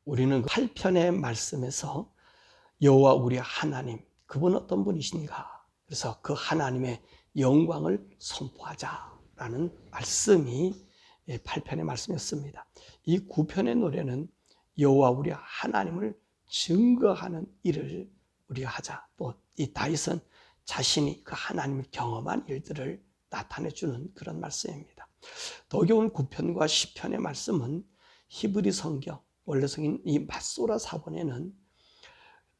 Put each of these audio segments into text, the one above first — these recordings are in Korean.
우리는 8편의 말씀에서 여호와 우리 하나님, 그분 어떤 분이신가? 그래서 그 하나님의 영광을 선포하자라는 말씀이 8편의 말씀이었습니다. 이 9편의 노래는 여호와 우리 하나님을 증거하는 일을 우리가 하자. 또 이 다윗은 자신이 그 하나님을 경험한 일들을 나타내주는 그런 말씀입니다. 더 좋은 9편과 10편의 말씀은 히브리 성경, 원래 성인 이 맛소라 사본에는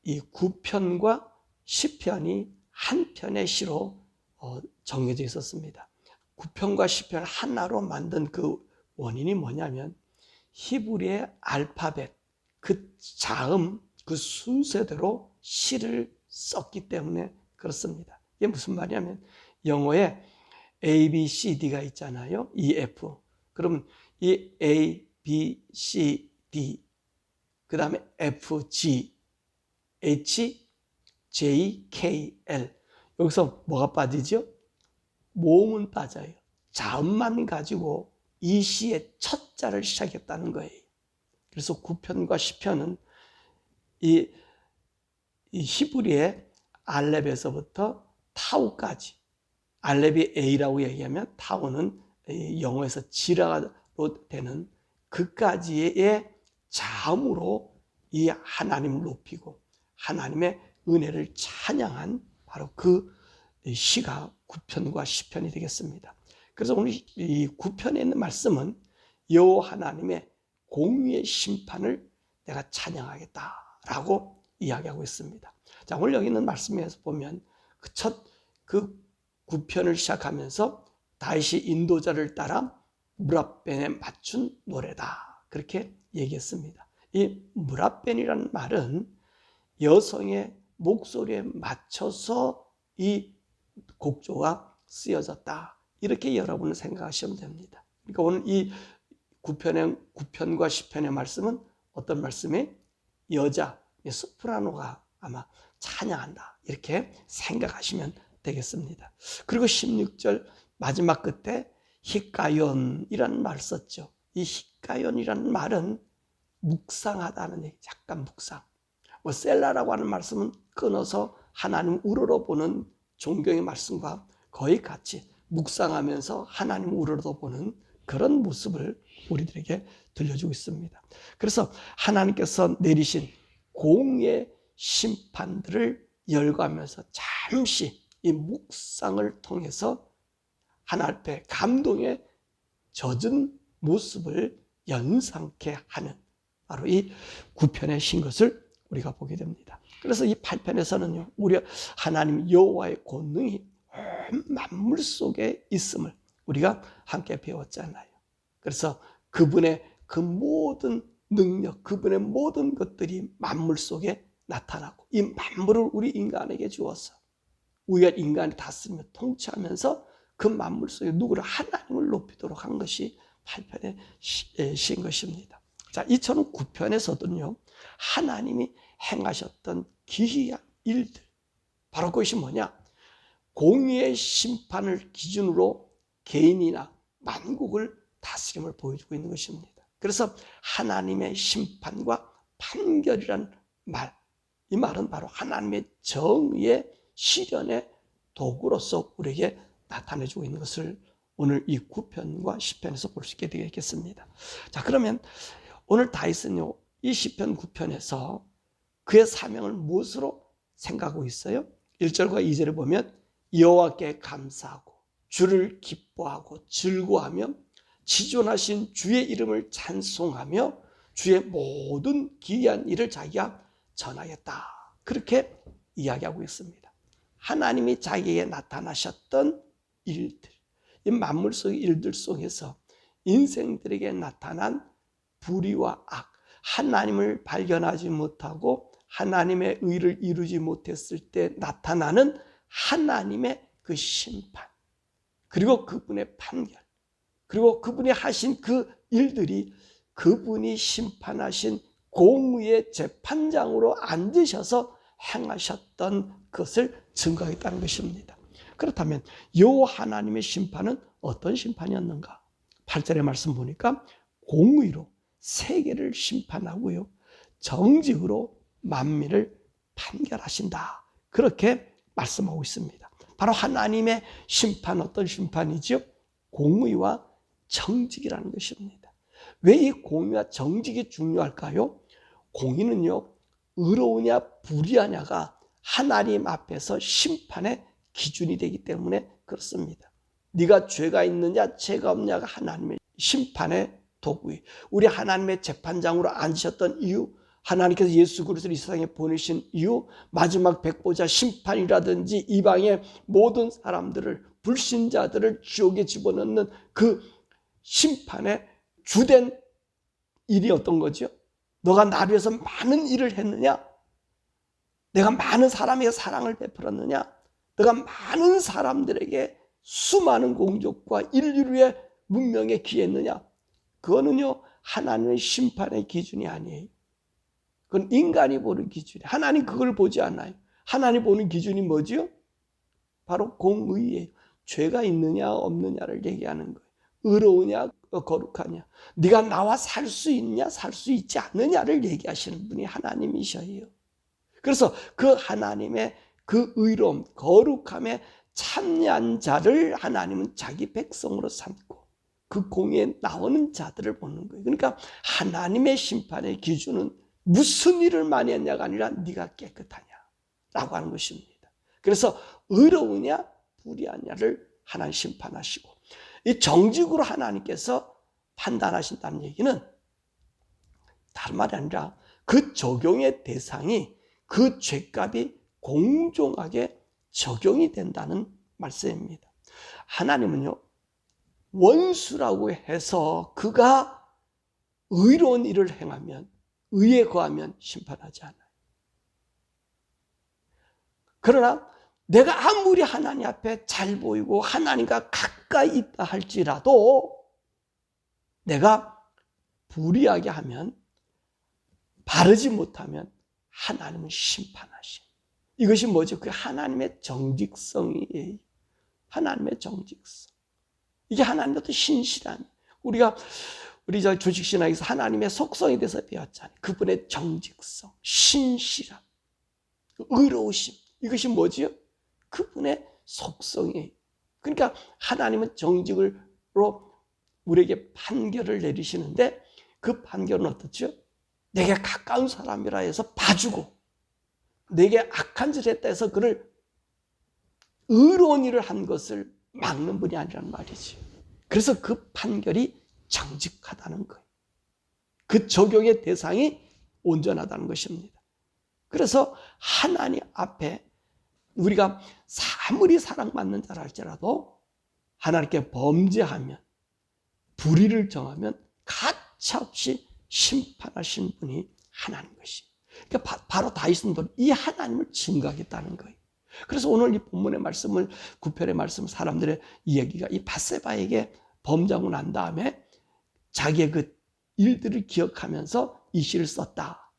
이 9편과 10편이 한 편의 시로 정해져 있었습니다. 9편과 10편을 하나로 만든 그 원인이 뭐냐면 히브리의 알파벳, 그 자음, 그 순서대로 시를 썼기 때문에 그렇습니다. 이게 무슨 말이냐면 영어에 A, B, C, D가 있잖아요. E, F. 그러면 이 A, B, C, D, 그 다음에 F, G, H, J, K, L. 여기서 뭐가 빠지죠? 모음은 빠져요. 자음만 가지고 이 시의 첫 자를 시작했다는 거예요. 그래서 9편과 10편은 이 히브리의 알렙에서부터 타우까지, 알렙이 A라고 얘기하면 타우는 영어에서 지라로 되는 그까지의 자음으로 이 하나님을 높이고 하나님의 은혜를 찬양한 바로 그 시가 9편과 10편이 되겠습니다. 그래서 오늘 이 9편에 있는 말씀은 여호와 하나님의 공의의 심판을 내가 찬양하겠다라고 이야기하고 있습니다. 자, 오늘 여기 있는 말씀에서 보면 그 9편을 시작하면서 다윗이 인도자를 따라 무라벤에 맞춘 노래다, 그렇게 얘기했습니다. 이 무라벤이라는 말은 여성의 목소리에 맞춰서 이 곡조가 쓰여졌다, 이렇게 여러분은 생각하시면 됩니다. 그러니까 오늘 이 9편과 10편의 말씀은 어떤 말씀이? 여자, 소프라노가 아마 찬양한다, 이렇게 생각하시면 되겠습니다. 그리고 16절 마지막 끝에 히카연이라는 말을 썼죠. 이 히카연이라는 말은 묵상하다는 얘기, 잠깐 묵상. 셀라라고 하는 말씀은 끊어서 하나님 우러러보는 종교의 말씀과 거의 같이 묵상하면서 하나님 우러러보는 그런 모습을 우리들에게 들려주고 있습니다. 그래서 하나님께서 내리신 공의 심판들을 열거하면서 잠시 이 묵상을 통해서 하나님 앞에 감동에 젖은 모습을 연상케 하는 바로 이 9편의 신 것을 우리가 보게 됩니다. 그래서 이 8편에서는요, 우리 하나님 여호와의 권능이 온 만물 속에 있음을 우리가 함께 배웠잖아요. 그래서 그분의 그 모든 능력, 그분의 모든 것들이 만물 속에 나타나고 이 만물을 우리 인간에게 주어서 우리가 인간이 다스리며 통치하면서 그 만물 속에 누구를? 하나님을 높이도록 한 것이 8편의 시인 것입니다. 자, 2009편에서도요, 하나님이 행하셨던 기이한 일들, 바로 그것이 뭐냐? 공의의 심판을 기준으로 개인이나 만국을 다스림을 보여주고 있는 것입니다. 그래서 하나님의 심판과 판결이란 말, 이 말은 바로 하나님의 정의의 실현의 도구로서 우리에게 나타내주고 있는 것을 오늘 이 9편과 10편에서 볼 수 있게 되겠습니다. 자, 그러면 오늘 다윗은요, 이 10편 9편에서 그의 사명을 무엇으로 생각하고 있어요? 1절과 2절을 보면 여호와께 감사하고 주를 기뻐하고 즐거워하며 지존하신 주의 이름을 찬송하며 주의 모든 기이한 일을 자기가 전하겠다, 그렇게 이야기하고 있습니다. 하나님이 자기에게 나타나셨던 일들, 이 만물 속의 일들 속에서 인생들에게 나타난 불의와 악, 하나님을 발견하지 못하고 하나님의 의를 이루지 못했을 때 나타나는 하나님의 그 심판, 그리고 그분의 판결, 그리고 그분이 하신 그 일들이 그분이 심판하신 공의의 재판장으로 앉으셔서 행하셨던 것을 증거하겠다는 것입니다. 그렇다면 여호와 하나님의 심판은 어떤 심판이었는가? 8절의 말씀 보니까 공의로 세계를 심판하고요, 정직으로 만민을 판결하신다. 그렇게 말씀하고 있습니다. 바로 하나님의 심판, 어떤 심판이죠? 공의와 정직이라는 것입니다. 왜 이 공의와 정직이 중요할까요? 공의는요, 의로우냐 불의하냐가 하나님 앞에서 심판의 기준이 되기 때문에 그렇습니다. 네가 죄가 있느냐 죄가 없냐가 하나님의 심판의 도구예요. 우리 하나님의 재판장으로 앉으셨던 이유, 하나님께서 예수 그리스도를 이 세상에 보내신 이유, 마지막 백보자 심판이라든지 이방의 모든 사람들을, 불신자들을 지옥에 집어넣는 그 심판의 주된 일이 어떤 거죠? 너가 나를 위해서 많은 일을 했느냐? 내가 많은 사람에게 사랑을 베풀었느냐? 너가 많은 사람들에게 수많은 공적과 인류의 문명에 기했느냐? 그거는요, 하나님의 심판의 기준이 아니에요. 그건 인간이 보는 기준이에요. 하나님 그걸 보지 않아요. 하나님 보는 기준이 뭐지요? 바로 공의예요. 죄가 있느냐 없느냐를 얘기하는 거예요. 의로우냐 거룩하냐, 네가 나와 살 수 있냐 살 수 있지 않느냐를 얘기하시는 분이 하나님이셔요. 그래서 그 하나님의 그 의로움, 거룩함에 참여한 자를 하나님은 자기 백성으로 삼고 그 공의에 나오는 자들을 보는 거예요. 그러니까 하나님의 심판의 기준은 무슨 일을 많이 했냐가 아니라 네가 깨끗하냐라고 하는 것입니다. 그래서 의로우냐 불의하냐를 하나님 심판하시고, 이 정직으로 하나님께서 판단하신다는 얘기는 다른 말이 아니라 그 적용의 대상이 그 죄값이 공정하게 적용이 된다는 말씀입니다. 하나님은요, 원수라고 해서 그가 의로운 일을 행하면, 의에 거하면 심판하지 않아요. 그러나 내가 아무리 하나님 앞에 잘 보이고 하나님과 가까이 있다 할지라도 내가 불의하게 하면, 바르지 못하면 하나님은 심판하셔. 이것이 뭐죠? 그 하나님의 정직성이에요. 하나님의 정직성. 이게 하나님의 어떤 신실함. 우리 조직신학에서 하나님의 속성에 대해서 배웠잖아요. 그분의 정직성, 신실함, 의로우심. 이것이 뭐지요? 그분의 속성이에요. 그러니까 하나님은 정직으로 우리에게 판결을 내리시는데 그 판결은 어떻죠? 내게 가까운 사람이라 해서 봐주고, 내게 악한 짓을 했다 해서 그를 의로운 일을 한 것을 막는 분이 아니란 말이지. 그래서 그 판결이 정직하다는 거예요. 그 적용의 대상이 온전하다는 것입니다. 그래서 하나님 앞에 우리가 아무리 사랑받는 자라 할지라도 하나님께 범죄하면, 불의를 정하면 가차없이 심판하신 분이 하나님 것입니다. 그러니까 바로 다윗은 이 하나님을 증거하겠다는 거예요. 그래서 오늘 이 본문의 말씀을, 9편의 말씀, 사람들의 이야기가 이 밧세바에게 범죄하고 난 다음에 자기의 그 일들을 기억하면서 이 시를 썼다.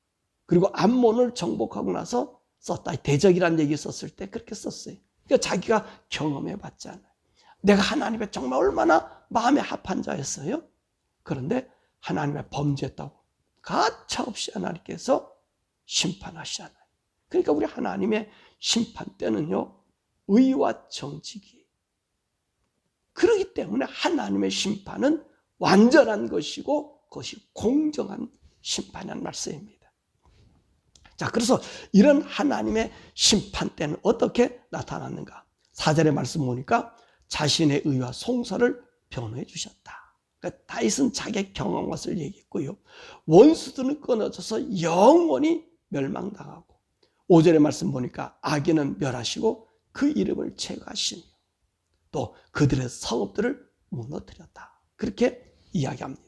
그리고 암몬을 정복하고 나서 썼다. 대적이라는 얘기 썼을 때 그렇게 썼어요. 그러니까 자기가 경험해 봤잖아요. 내가 하나님의 정말 얼마나 마음에 합한 자였어요. 그런데 하나님의 범죄했다고 가차없이 하나님께서 심판하시잖아요. 그러니까 우리 하나님의 심판 때는요, 의와 정직이. 그렇기 때문에 하나님의 심판은 완전한 것이고 그것이 공정한 심판이라는 말씀입니다. 자, 그래서 이런 하나님의 심판 때는 어떻게 나타났는가? 4절의 말씀 보니까 자신의 의와 송사를 변호해 주셨다. 그러니까 다윗은 자기의 경험한 것을 얘기했고요. 원수들은 끊어져서 영원히 멸망당하고, 5절의 말씀 보니까 악인은 멸하시고 그 이름을 제거하시며 또 그들의 성읍들을 무너뜨렸다. 그렇게 이야기합니다.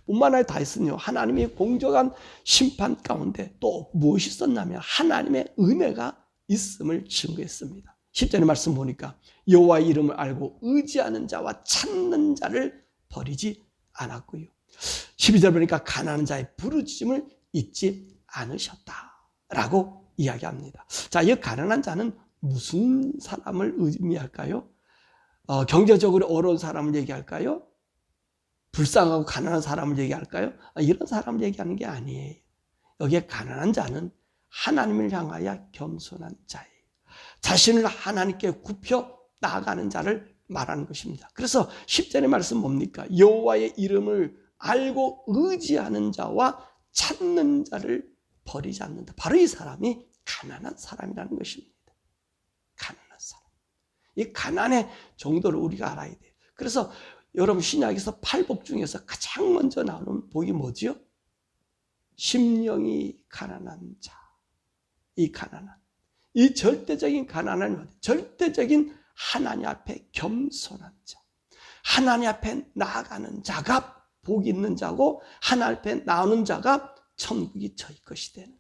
뿐만 아니라 다윗은요, 하나님이 공정한 심판 가운데 또 무엇이 있었냐면 하나님의 은혜가 있음을 증거했습니다. 10절의 말씀 보니까 여호와의 이름을 알고 의지하는 자와 찾는 자를 버리지 않았고요. 12절 보니까 가난한 자의 부르짖음을 잊지 않으셨다라고 이야기합니다. 자, 이 가난한 자는 무슨 사람을 의미할까요? 경제적으로 어려운 사람을 얘기할까요? 불쌍하고 가난한 사람을 얘기할까요? 이런 사람을 얘기하는 게 아니에요. 여기에 가난한 자는 하나님을 향하여 겸손한 자예요. 자신을 하나님께 굽혀 나아가는 자를 말하는 것입니다. 그래서 10절의 말씀 뭡니까? 여호와의 이름을 알고 의지하는 자와 찾는 자를 버리지 않는다. 바로 이 사람이 가난한 사람이라는 것입니다. 가난한 사람. 이 가난의 정도를 우리가 알아야 돼요. 그래서 여러분 신약에서 8복 중에서 가장 먼저 나오는 복이 뭐지요? 심령이 가난한 자. 이 가난한, 이 절대적인 가난은 절대적인 하나님 앞에 겸손한 자. 하나님 앞에 나아가는 자가 복 있는 자고 하나님 앞에 나오는 자가 천국이 저희 것이 되는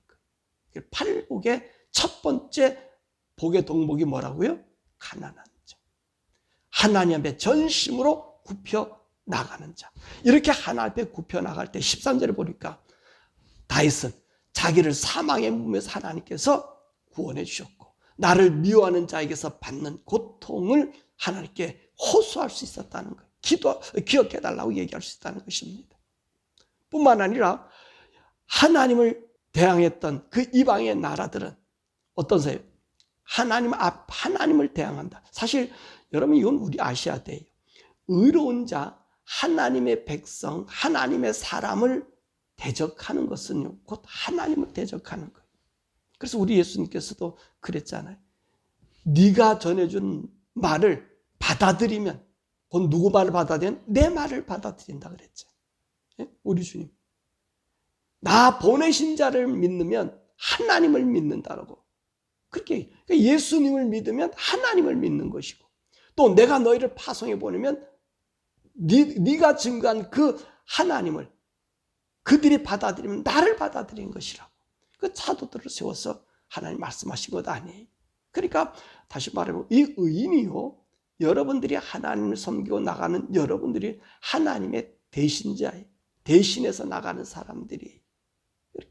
거예요. 8복의 첫 번째 복의 동복이 뭐라고요? 가난한 자. 하나님 앞에 전심으로 굽혀 나가는 자. 이렇게 하나님 앞에 굽혀 나갈 때 13절에 보니까 다윗은 자기를 사망의 몸에서 하나님께서 구원해 주셨고 나를 미워하는 자에게서 받는 고통을 하나님께 호소할 수 있었다는 거예요. 기억해달라고 얘기할 수 있다는 것입니다. 뿐만 아니라 하나님을 대항했던 그 이방의 나라들은 어떠세요? 하나님을 대항한다. 사실 여러분 이건 우리 아셔야 돼요. 의로운 자, 하나님의 백성, 하나님의 사람을 대적하는 것은요, 곧 하나님을 대적하는 거예요. 그래서 우리 예수님께서도 그랬잖아요. 네가 전해준 말을 받아들이면, 곧 누구 말을 받아들이면 내 말을 받아들인다 그랬죠. 우리 주님. 나 보내신 자를 믿으면 하나님을 믿는다라고. 그렇게 예수님을 믿으면 하나님을 믿는 것이고, 또 내가 너희를 파송해 보내면 네가 증거한 그 하나님을 그들이 받아들이면 나를 받아들인 것이라고. 그 사도들을 세워서 하나님 말씀하신 것 아니에요. 그러니까 다시 말하면 이 의인이요, 여러분들이 하나님을 섬기고 나가는 여러분들이 하나님의 대신자예요. 대신해서 나가는 사람들이.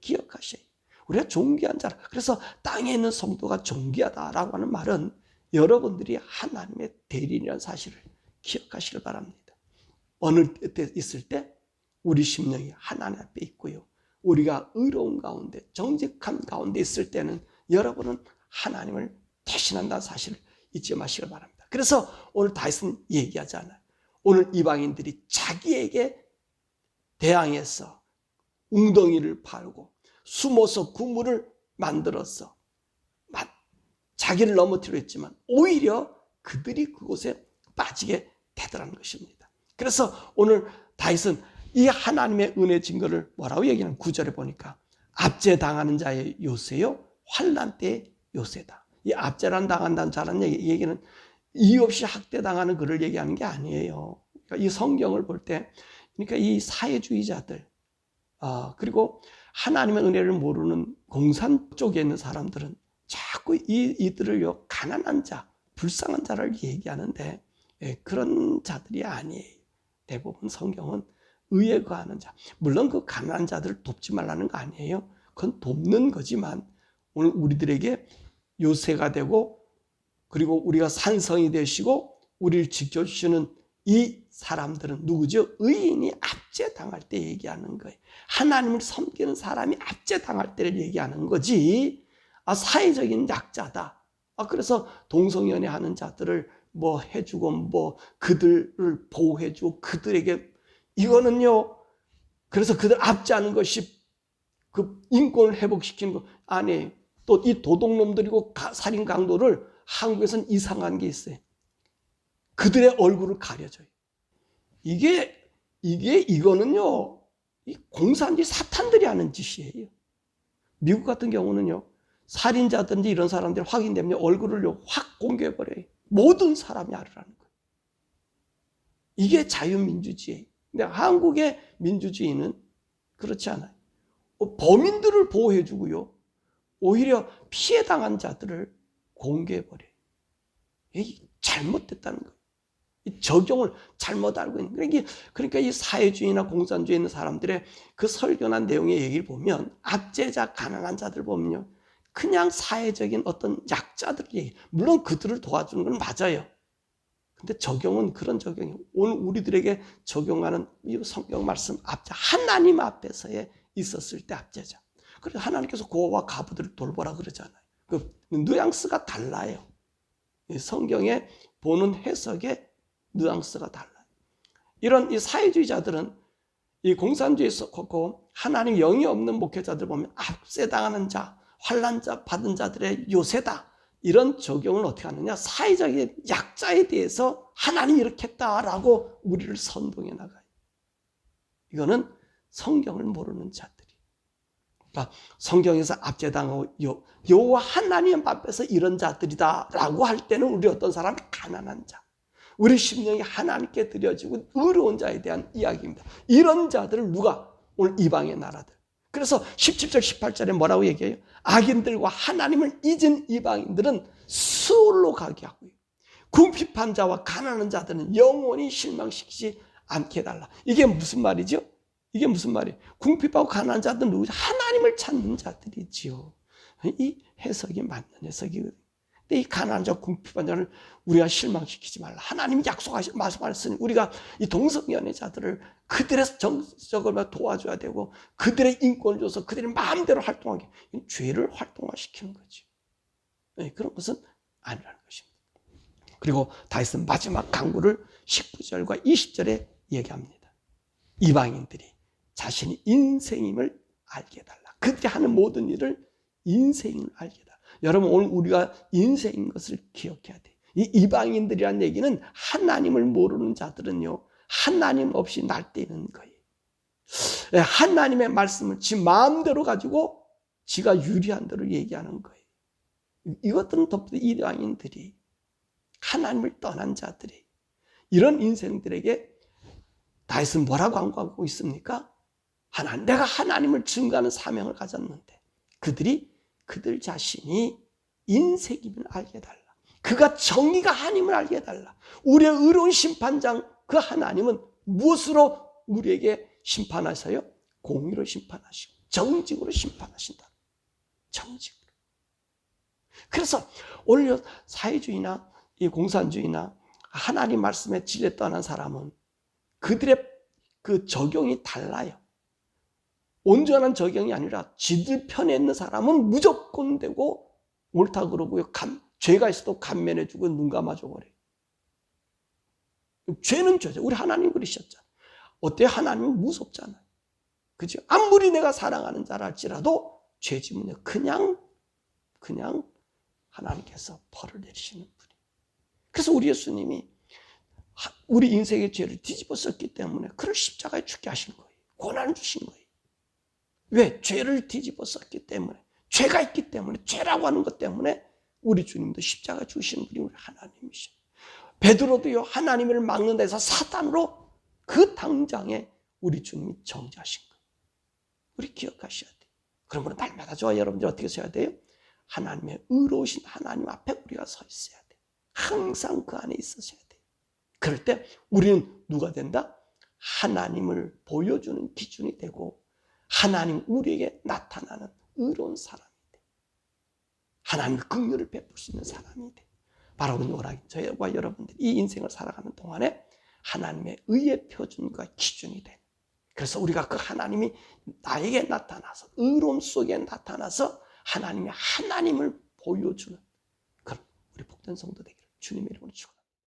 기억하셔요. 우리가 존귀한 자라. 그래서 땅에 있는 성도가 존귀하다라고 하는 말은 여러분들이 하나님의 대리인이라는 사실을 기억하시길 바랍니다. 어느 때 있을 때 우리 심령이 하나님 앞에 있고요, 우리가 의로운 가운데 정직한 가운데 있을 때는 여러분은 하나님을 대신한다는 사실을 잊지 마시길 바랍니다. 그래서 오늘 다윗은 얘기하잖아요. 오늘 이방인들이 자기에게 대항해서 웅덩이를 팔고 숨어서 구물을 만들어서 자기를 넘어뜨려 했지만 오히려 그들이 그곳에 빠지게 되더라는 것입니다. 그래서 오늘 다윗은 이 하나님의 은혜 증거를 뭐라고 얘기하는 9절에 보니까 압제당하는 자의 요새요, 환난 때의 요새다. 이 압제란 당한다는 자라는 얘기는 이유 없이 학대당하는 그를 얘기하는 게 아니에요. 그러니까 이 성경을 볼 때, 그러니까 이 사회주의자들, 그리고 하나님의 은혜를 모르는 공산 쪽에 있는 사람들은 자꾸 이들을요, 가난한 자, 불쌍한 자를 얘기하는데 그런 자들이 아니에요. 대부분 성경은 의에 거하는 자. 물론 그 가난한 자들을 돕지 말라는 거 아니에요. 그건 돕는 거지만 오늘 우리들에게 요새가 되고, 그리고 우리가 산성이 되시고 우리를 지켜주시는 이 사람들은 누구죠? 의인이 압제당할 때 얘기하는 거예요. 하나님을 섬기는 사람이 압제당할 때를 얘기하는 거지, 사회적인 약자다. 그래서 동성연애 하는 자들을 뭐 해주고, 뭐 그들을 보호해주고, 그들에게 이거는요, 그래서 그들 압제하는 것이 그 인권을 회복시키는 거 아니에요. 또 이 도둑놈들이고 살인 강도를 한국에서는 이상한 게 있어요. 그들의 얼굴을 가려줘요. 이거는요, 이 공산주의 사탄들이 하는 짓이에요. 미국 같은 경우는요, 살인자든지 이런 사람들이 확인되면 얼굴을 확 공개해버려요. 모든 사람이 알으라는 거예요. 이게 자유민주주의예요. 근데 한국의 민주주의는 그렇지 않아요. 범인들을 보호해주고요, 오히려 피해당한 자들을 공개해버려요. 이게 잘못됐다는 거예요. 이 적용을 잘못 알고 있는 거예요. 그러니까 이 사회주의나 공산주의에 있는 사람들의 그 설교나 내용의 얘기를 보면, 압제자, 가난한 자들 보면요, 그냥 사회적인 어떤 약자들 얘기, 물론 그들을 도와주는 건 맞아요. 근데 적용은 그런 적용이에요. 오늘 우리들에게 적용하는 이 성경 말씀, 하나님 앞에서의 있었을 때 압제자. 그래서 하나님께서 고와 가부들을 돌보라 그러잖아요. 그 뉘앙스가 달라요. 성경에 보는 해석의 뉘앙스가 달라요. 이런 이 사회주의자들은 이 공산주의에 속고 하나님 영이 없는 목회자들 보면 압제당하는 자, 환난자 받은 자들의 요새다. 이런 적용을 어떻게 하느냐? 사회적인 약자에 대해서 하나님이 이렇게 했다라고 우리를 선동해 나가요. 이거는 성경을 모르는 자들이. 그러니까 성경에서 압제당하고 여호와 하나님 앞에서 이런 자들이다라고 할 때는 우리 어떤 사람이 가난한 자, 우리 심령이 하나님께 드려지고 의로운 자에 대한 이야기입니다. 이런 자들을 누가? 오늘 이방의 나라들. 그래서 17절 18절에 뭐라고 얘기해요? 악인들과 하나님을 잊은 이방인들은 수울로 가게 하고요. 궁핍한 자와 가난한 자들은 영원히 실망시키지 않게 해달라. 이게 무슨 말이죠? 이게 무슨 말이에요? 궁핍하고 가난한 자들은 누구죠? 하나님을 찾는 자들이지요. 이 해석이 맞는 해석이거든요. 근데 이 가난한 자, 궁핍한 자를 우리가 실망시키지 말라. 하나님이 약속하신 말씀하셨으니 우리가 이 동성연애자들을 그들의 정적을 도와줘야 되고 그들의 인권을 줘서 그들의 마음대로 활동하게. 죄를 활동화시키는 거죠. 네, 그런 것은 아니라는 것입니다. 그리고 다윗은 마지막 강구를 19절과 20절에 얘기합니다. 이방인들이 자신이 인생임을 알게 해달라. 그들이 하는 모든 일을 인생임을 알게 해달라. 여러분, 오늘 우리가 인생인 것을 기억해야 돼요. 이 이방인들이란 얘기는 하나님을 모르는 자들은요, 하나님 없이 날뛰는 거예요. 하나님의 말씀을 지 마음대로 가지고 지가 유리한 대로 얘기하는 거예요. 이것들은 덮어도 이방인들이, 하나님을 떠난 자들이, 이런 인생들에게 다윗은 뭐라고 강구하고 있습니까? 내가 하나님을 증거하는 사명을 가졌는데 그들 자신이 인생임을 알게 해달라. 그가 정의가 하나님을 알게 해달라. 우리의 의로운 심판장 그 하나님은 무엇으로 우리에게 심판하세요? 공의로 심판하시고 정직으로 심판하신다. 정직으로. 그래서 오늘 사회주의나 이 공산주의나 하나님 말씀에 진리에 떠난 사람은 그들의 그 적용이 달라요. 온전한 적용이 아니라 지들 편에 있는 사람은 무조건 되고 옳다 그러고요. 죄가 있어도 감면해주고 눈 감아줘 버려요. 죄는 죄죠. 우리 하나님 그러셨잖아요. 어때요? 하나님은 무섭잖아요. 그죠? 아무리 내가 사랑하는 자라 할지라도 죄 지으면 그냥 하나님께서 벌을 내리시는 분이에요. 그래서 우리 예수님이 우리 인생의 죄를 뒤집어 썼기 때문에 그를 십자가에 죽게 하신 거예요. 고난을 주신 거예요. 왜? 죄를 뒤집어 썼기 때문에, 죄가 있기 때문에, 죄라고 하는 것 때문에 우리 주님도 십자가 주시는 분이 우리 하나님이셔. 베드로도요, 하나님을 막는 데서 사단으로 그 당장에 우리 주님이 정죄하신 거예요. 우리 기억하셔야 돼요. 그러므로 날마다 저와 여러분들 어떻게 서야 돼요? 하나님의 의로우신 하나님 앞에 우리가 서 있어야 돼요. 항상 그 안에 있으셔야 돼요. 그럴 때 우리는 누가 된다? 하나님을 보여주는 기준이 되고 하나님 우리에게 나타나는 의로운 사람이 돼. 하나님의 긍휼을 베풀 수 있는 사람이 돼. 바로 저와 여러분들이 이 인생을 살아가는 동안에 하나님의 의의 표준과 기준이 돼. 그래서 우리가 그 하나님이 나에게 나타나서 의로움 속에 나타나서 하나님의 하나님을 보여주는 그런 우리 복된 성도 되기를 주님의 이름으로 축원합니다.